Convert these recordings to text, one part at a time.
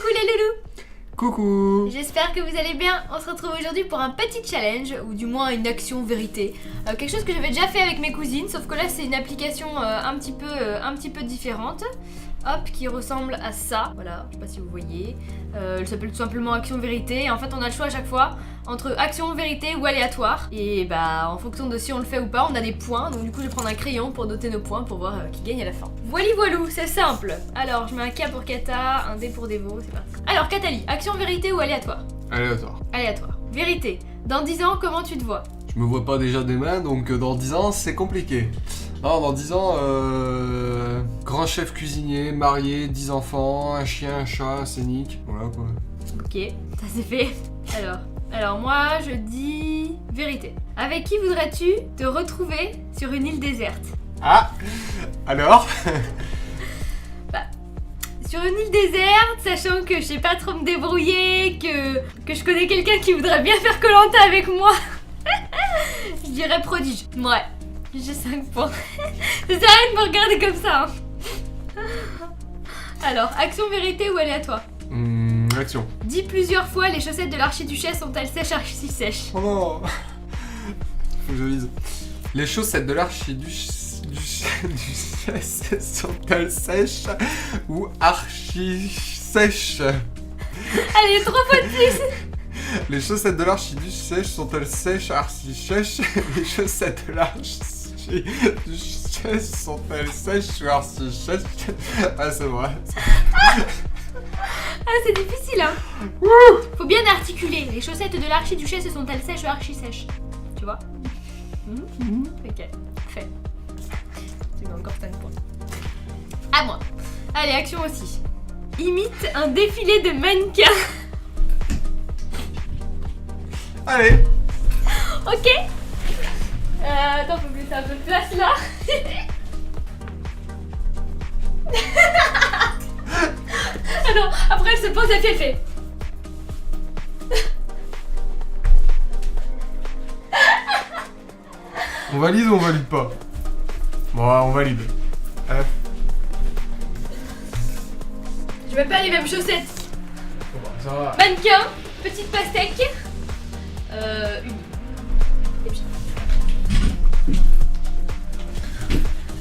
Coucou les loulous. Coucou. J'espère que vous allez bien. On se retrouve aujourd'hui pour un petit challenge, ou du moins une action vérité. Quelque chose que j'avais déjà fait avec mes cousines, sauf que là c'est une application un petit peu différente. Hop, qui ressemble à ça. Voilà, je sais pas si vous voyez. Elle s'appelle tout simplement Action Vérité. Et en fait, on a le choix à chaque fois entre Action Vérité ou aléatoire. Et bah, en fonction de si on le fait ou pas, on a des points. Donc du coup, je vais prendre un crayon pour noter nos points pour voir qui gagne à la fin. Voilou, c'est simple. Alors, je mets un K pour Kata, un D pour Devo, c'est parti. Alors, Katali, Action Vérité ou aléatoire? Aléatoire. Aléatoire. Vérité. Dans 10 ans, comment tu te vois? Je me vois pas déjà demain, donc dans 10 ans, c'est compliqué. Non, dans 10 ans, grand chef cuisinier, marié, 10 enfants, un chien, un chat, un scénic, voilà quoi. Ok, ça c'est fait. Alors moi, je dis vérité. Avec qui voudrais-tu te retrouver sur une île déserte? Ah. Alors. Sur une île déserte, sachant que je sais pas trop me débrouiller, que je connais quelqu'un qui voudrait bien faire Koh-Lanta avec moi. Je dirais prodige. Ouais, j'ai 5 points. Ça sert à rien de me regarder comme ça. Alors, action vérité ou aléatoire? Action. Dis plusieurs fois, les chaussettes de l'archiduchesse sont-elles sèches, archi sèches? Oh non. Faut que je lise. Les chaussettes de l'archiduchesse sont-elles sèches ou archi sèches? Allez, 3 fois de plus. Les chaussettes de l'archiduchesse sont-elles sèches, archi sèches? Les chaussettes de l'archiduchesse sont-elles sèches ou archi sèches? Ah, c'est vrai. Ah, c'est difficile, hein. Faut bien articuler. Les chaussettes de l'archiduchesse sont-elles sèches ou archi sèches? Tu vois? Ok, fait. Tu mets encore 5 points. À moi. Allez, action aussi. Imite un défilé de mannequins. Allez. Ok. Attends, faut laisser un peu de place là. Ah non, après elle se pose et puis elle fait. On valide ou on valide pas? Bon, on valide. Je mets pas les mêmes chaussettes. Bon, ça va. Mannequin, petite pastèque. Une. Et puis.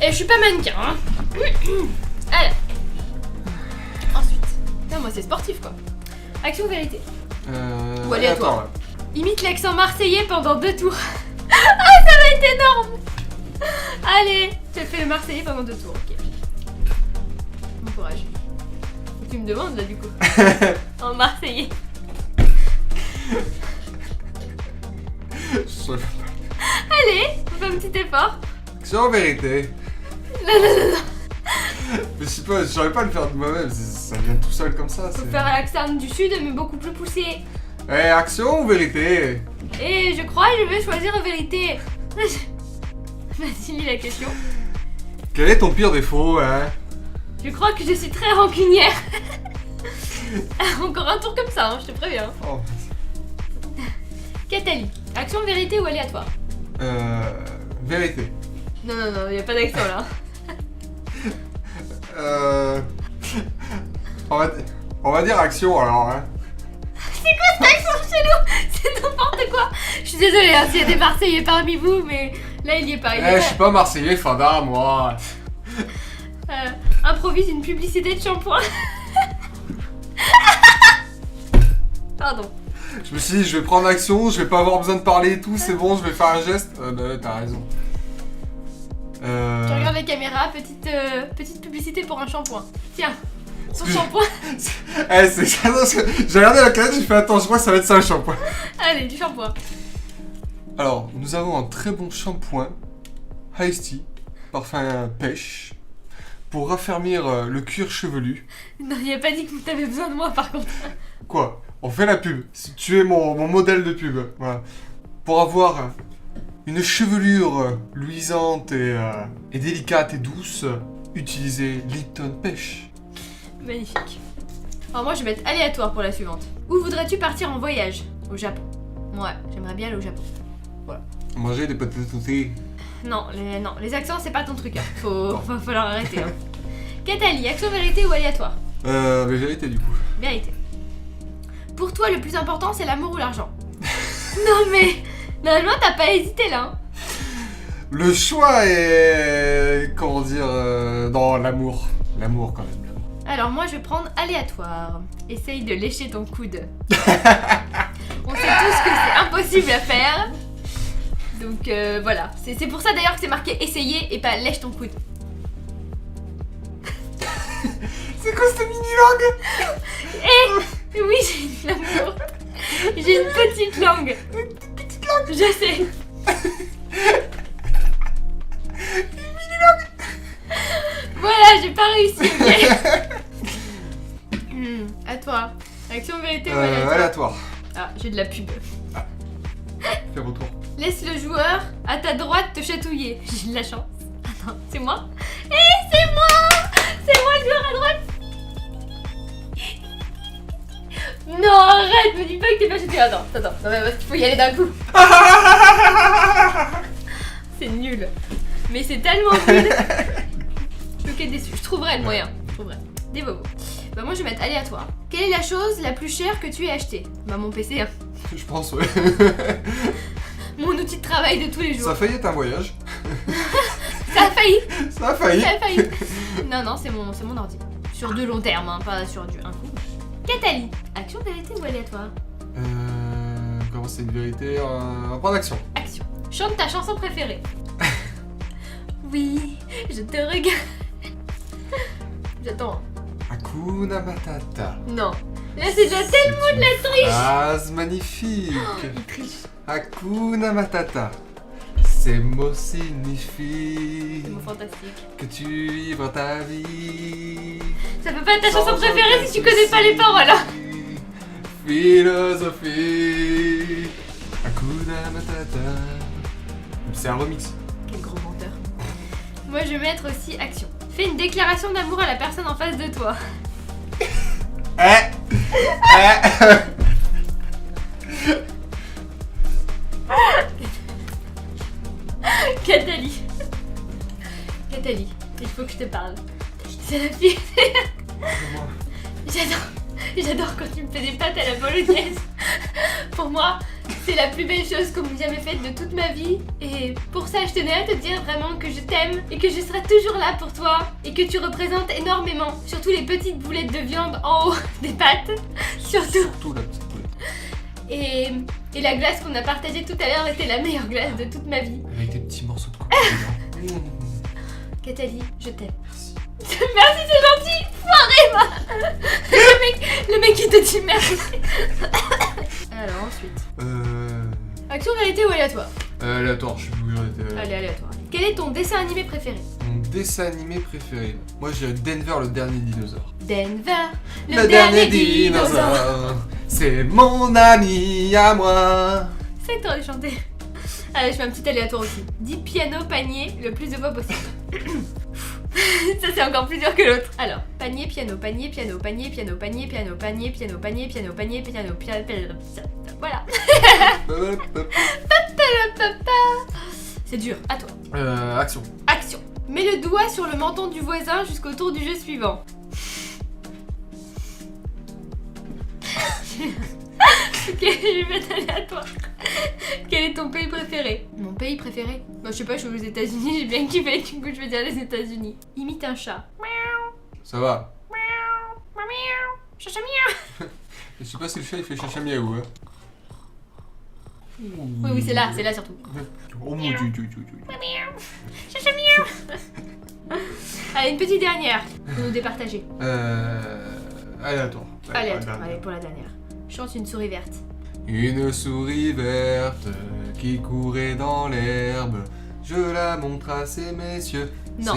Et je suis pas mannequin, hein. Allez. Ensuite. Non, moi c'est sportif quoi. Action vérité. Ou aléatoire. Attends, Imite l'accent marseillais pendant 2 tours. Ah, ça va être énorme. Allez, je fais le marseillais pendant 2 tours, ok. Bon courage. Tu me demandes là du coup. En marseillais. Allez, on fait un petit effort. C'est en vérité. Non. Mais je sais pas, j'arrive pas à le faire de moi-même, ça vient tout seul comme ça. Faut faire l'accent du sud mais beaucoup plus poussé. Eh, action ou vérité? Et je crois que je vais choisir vérité. Vas-y, lis la question. Quel est ton pire défaut, hein? Je crois que je suis très rancunière. Encore un tour comme ça, hein, je te préviens. Oh. Katali, action vérité ou aléatoire? Vérité. Non, y a pas d'accent là. On va dire action alors, hein. C'est quoi cet accent chelou? C'est n'importe quoi. Je suis désolée hein, s'il y a des Marseillais parmi vous, mais là il y est pas. Je suis pas marseillais, fada, moi. Improvise une publicité de shampoing. Pardon. Je me suis dit, je vais prendre action, je vais pas avoir besoin de parler et tout, c'est bon, je vais faire un geste. Bah, t'as raison. Tu regardes les caméras, petite publicité pour un shampoing. Tiens, son shampoing. J'ai regardé la canette, j'ai fait attends, je crois que ça va être ça le shampoing. Allez, du shampoing. Alors, nous avons un très bon shampoing, Ice Tea, parfum pêche, pour raffermir le cuir chevelu. Non, il a pas dit que t'avais besoin de moi par contre. Quoi? On fait la pub. Tu es mon modèle de pub. Voilà. Pour avoir une chevelure luisante et délicate et douce, utilisez Lipton Pêche. Magnifique. Alors moi je vais être aléatoire pour la suivante. Où voudrais-tu partir en voyage? Au Japon. Ouais, j'aimerais bien aller au Japon. Voilà. Manger des patates sautées. Non, les accents c'est pas ton truc. Hein. Va falloir arrêter. Hein. Katali, action vérité ou aléatoire? Vérité du coup. Vérité. Pour toi, le plus important, c'est l'amour ou l'argent? Non mais, normalement, t'as pas hésité là. Hein. Le choix est... comment dire... dans l'amour. L'amour quand même, l'amour. Alors moi, je vais prendre aléatoire. Essaye de lécher ton coude. On sait tous que c'est impossible à faire. Donc voilà. C'est pour ça d'ailleurs que c'est marqué essayer et pas lèche ton coude. C'est quoi cette mini-langue? Oui, j'ai une langue courte. J'ai une petite langue. Une petite langue. Je sais. Une mini-langue. Voilà, j'ai pas réussi, ok. À toi. Action, vérité ou aléatoire? Aléatoire. Ah, j'ai de la pub. Fais retour. Laisse le joueur à ta droite te chatouiller. J'ai de la chance. Attends, c'est moi? C'est moi! C'est moi le joueur à droite! Non, arrête, me dis pas que t'es pas chatouillé. Attends, non, mais parce qu'il faut y aller d'un coup. C'est nul. Mais c'est tellement nul. Je suis déçue. Je trouverai le moyen. Je trouverai. Des bobos. Bah moi je vais mettre aléatoire. Quelle est la chose la plus chère que tu aies acheté? Bah mon PC. Hein. Je pense, ouais. Mon outil de travail de tous les jours. Ça a failli être un voyage. Ça a failli. Ça a failli. Ça a failli. Non, c'est mon ordi. Sur de long terme, hein, pas sur du un coup. Catali. Action, vérité ou aléatoire? Comment c'est une vérité? Un point d'action. Action. Chante ta chanson préférée. Oui, je te regarde. J'attends. Hakuna Matata. Non. Là c'est déjà tellement de la triche. Phrase magnifique. Il triche. Hakuna Matata. Ces mots signifient C'est mon fantastique. que tu vivras ta vie. Ça peut pas être ta chanson sans préférée aucun si tu connais pas les souci. paroles. Hein. Philosophie. Hakuna Matata. C'est un remix. Quel gros menteur. Moi je vais mettre aussi action. Fais une déclaration d'amour à la personne en face de toi. Catali. Catali, il faut que je te parle. C'est la fille. J'adore quand tu me fais des pâtes à la bolognaise. Pour moi, c'est la plus belle chose qu'on m'ait jamais faite de toute ma vie. Et pour ça, je tenais à te dire vraiment que je t'aime et que je serai toujours là pour toi. Et que tu représentes énormément. Surtout les petites boulettes de viande en haut des pâtes. Surtout la petite boulette. Et la glace qu'on a partagée tout à l'heure était la meilleure glace de toute ma vie. Avec des petits morceaux de coco. Catali, je t'aime. Merci. Merci, c'est gentil. Foiré, va. Le mec qui te dit merci. Alors ensuite. Action, vérité ou aléatoire? Aléatoire, je suis plus Allez, aléatoire. Quel est ton dessin animé préféré? Mon dessin animé préféré. Moi, j'ai Denver, le dernier dinosaure. Denver, le dernier dinosaure. C'est mon ami à moi. C'est que t'aurais chanté. Allez, je fais un petit aléatoire aussi. Dis piano, panier, le plus de fois possible. Ça c'est encore plus dur que l'autre. Alors, panier, piano, panier, piano, panier, piano, panier, piano, panier, piano, panier, piano, panier, piano, piano, voilà. C'est dur, à toi. Action. Action. Mets le doigt sur le menton du voisin jusqu'au tour du jeu suivant. Ok, je vais mettre aléatoire. Quel est ton pays préféré? Mon pays préféré? Bah je sais pas, je suis aux États-Unis, j'ai bien kiffé, du coup je vais dire les États-Unis. Imite un chat. Ça va. Chacha miaou. Je sais pas si le chat il fait chacha miaou. Hein. Oui, c'est là surtout. Oh mon dieu. Chacha miaou. Allez, une petite dernière pour nous départager. Aléatoire. Aléatoire, allez, pour la dernière. Chante une souris verte. Une souris verte qui courait dans l'herbe. Je la montre à ces messieurs. Non.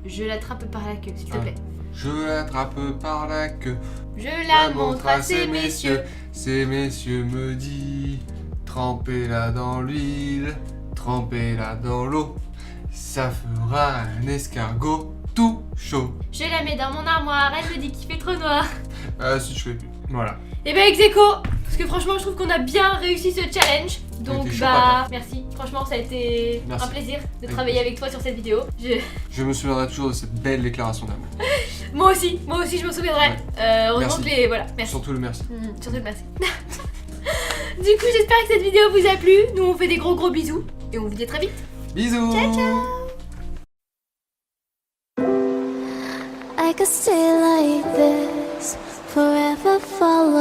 Je l'attrape par la queue, s'il te plaît. Je l'attrape par la queue. Je la montre à ces messieurs. Ces messieurs me disent: trempez-la dans l'huile, trempez-la dans l'eau. Ça fera un escargot tout chaud. Je la mets dans mon armoire, elle me dit qu'il fait trop noir. Ah si je fais. Voilà. Et ben ex-aequo, parce que franchement je trouve qu'on a bien réussi ce challenge. Donc chaud, bah merci, franchement ça a été Merci. un plaisir de travailler avec toi sur cette vidéo. Je me souviendrai toujours de cette belle déclaration d'amour. Moi aussi, je m'en souviendrai. Heureusement Merci. que les. Voilà, merci. Surtout le merci. Surtout merci. Du coup, j'espère que cette vidéo vous a plu. Nous, on fait des gros bisous. Et on vous dit à très vite. Bisous. Ciao, ciao. I could stay like this, forever follow